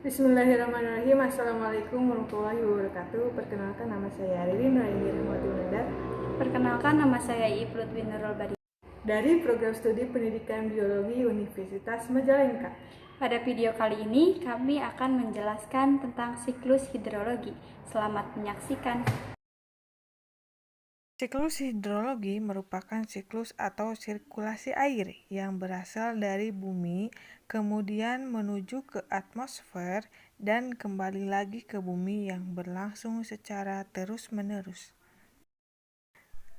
Bismillahirrahmanirrahim. Assalamualaikum warahmatullahi wabarakatuh. Perkenalkan, nama saya Ririn Raini Rahmati Nanda. Perkenalkan, nama saya Iblut Binurul Badi dari Program Studi Pendidikan Biologi Universitas Majalengka. Pada video kali ini, kami akan menjelaskan tentang siklus hidrologi. Selamat menyaksikan. Siklus hidrologi merupakan siklus atau sirkulasi air yang berasal dari bumi, kemudian menuju ke atmosfer, dan kembali lagi ke bumi yang berlangsung secara terus-menerus.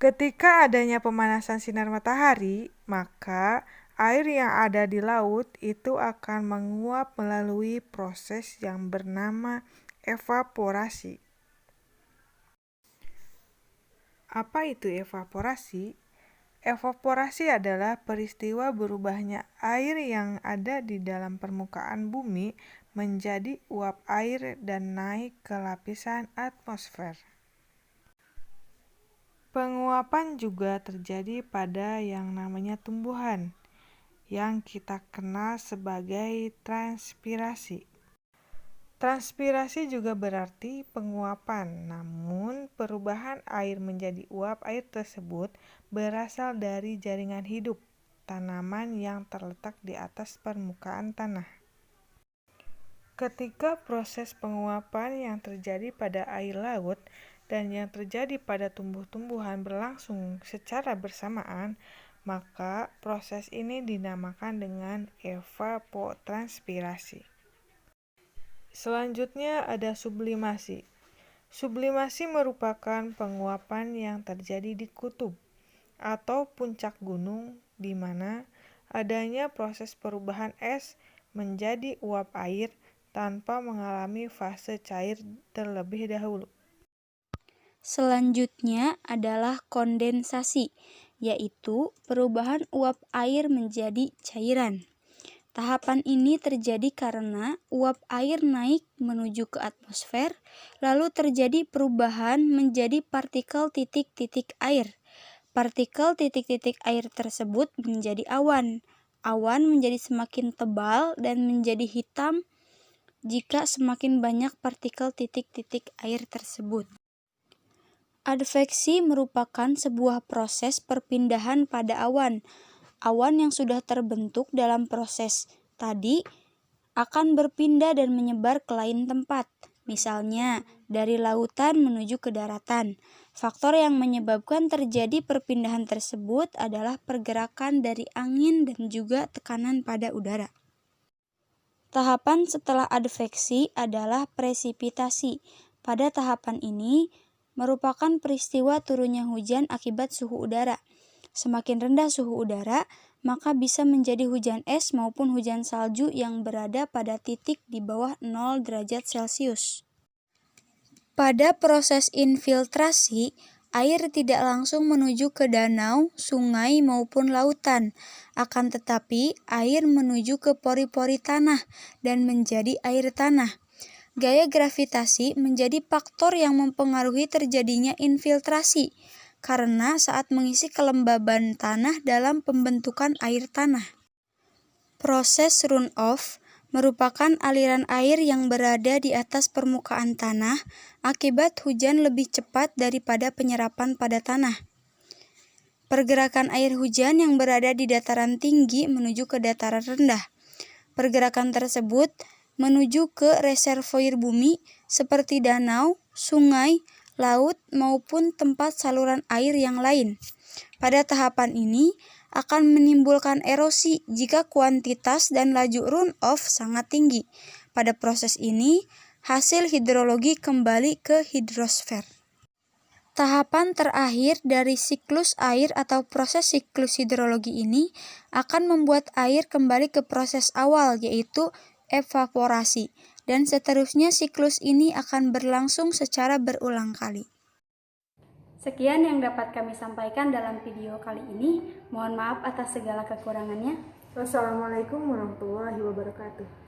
Ketika adanya pemanasan sinar matahari, maka air yang ada di laut itu akan menguap melalui proses yang bernama evaporasi. Apa itu evaporasi? Evaporasi adalah peristiwa berubahnya air yang ada di dalam permukaan bumi menjadi uap air dan naik ke lapisan atmosfer. Penguapan juga terjadi pada yang namanya tumbuhan, yang kita kenal sebagai transpirasi. Transpirasi juga berarti penguapan, namun perubahan air menjadi uap air tersebut berasal dari jaringan hidup tanaman yang terletak di atas permukaan tanah. Ketika proses penguapan yang terjadi pada air laut dan yang terjadi pada tumbuh-tumbuhan berlangsung secara bersamaan, maka proses ini dinamakan dengan evapotranspirasi. Selanjutnya ada sublimasi. Sublimasi merupakan penguapan yang terjadi di kutub atau puncak gunung di mana adanya proses perubahan es menjadi uap air tanpa mengalami fase cair terlebih dahulu. Selanjutnya adalah kondensasi, yaitu perubahan uap air menjadi cairan. Tahapan ini terjadi karena uap air naik menuju ke atmosfer, lalu terjadi perubahan menjadi partikel titik-titik air. Partikel titik-titik air tersebut menjadi awan. Awan menjadi semakin tebal dan menjadi hitam jika semakin banyak partikel titik-titik air tersebut. Adveksi merupakan sebuah proses perpindahan pada awan. Awan yang sudah terbentuk dalam proses tadi akan berpindah dan menyebar ke lain tempat, misalnya dari lautan menuju ke daratan. Faktor yang menyebabkan terjadi perpindahan tersebut adalah pergerakan dari angin dan juga tekanan pada udara. Tahapan setelah adveksi adalah presipitasi. Pada tahapan ini merupakan peristiwa turunnya hujan akibat suhu udara. Semakin rendah suhu udara, maka bisa menjadi hujan es maupun hujan salju yang berada pada titik di bawah 0 derajat Celcius. Pada proses infiltrasi, air tidak langsung menuju ke danau, sungai, maupun lautan. Akan tetapi, air menuju ke pori-pori tanah dan menjadi air tanah. Gaya gravitasi menjadi faktor yang mempengaruhi terjadinya infiltrasi, karena saat mengisi kelembaban tanah dalam pembentukan air tanah. Proses runoff merupakan aliran air yang berada di atas permukaan tanah akibat hujan lebih cepat daripada penyerapan pada tanah. Pergerakan air hujan yang berada di dataran tinggi menuju ke dataran rendah. Pergerakan tersebut menuju ke reservoir bumi seperti danau, sungai, laut, maupun tempat saluran air yang lain. Pada tahapan ini akan menimbulkan erosi jika kuantitas dan laju runoff sangat tinggi. Pada proses ini, hasil hidrologi kembali ke hidrosfer. Tahapan terakhir dari siklus air atau proses siklus hidrologi ini akan membuat air kembali ke proses awal, yaitu evaporasi, dan seterusnya siklus ini akan berlangsung secara berulang kali. Sekian yang dapat kami sampaikan dalam video kali ini. Mohon maaf atas segala kekurangannya. Wassalamualaikum warahmatullahi wabarakatuh.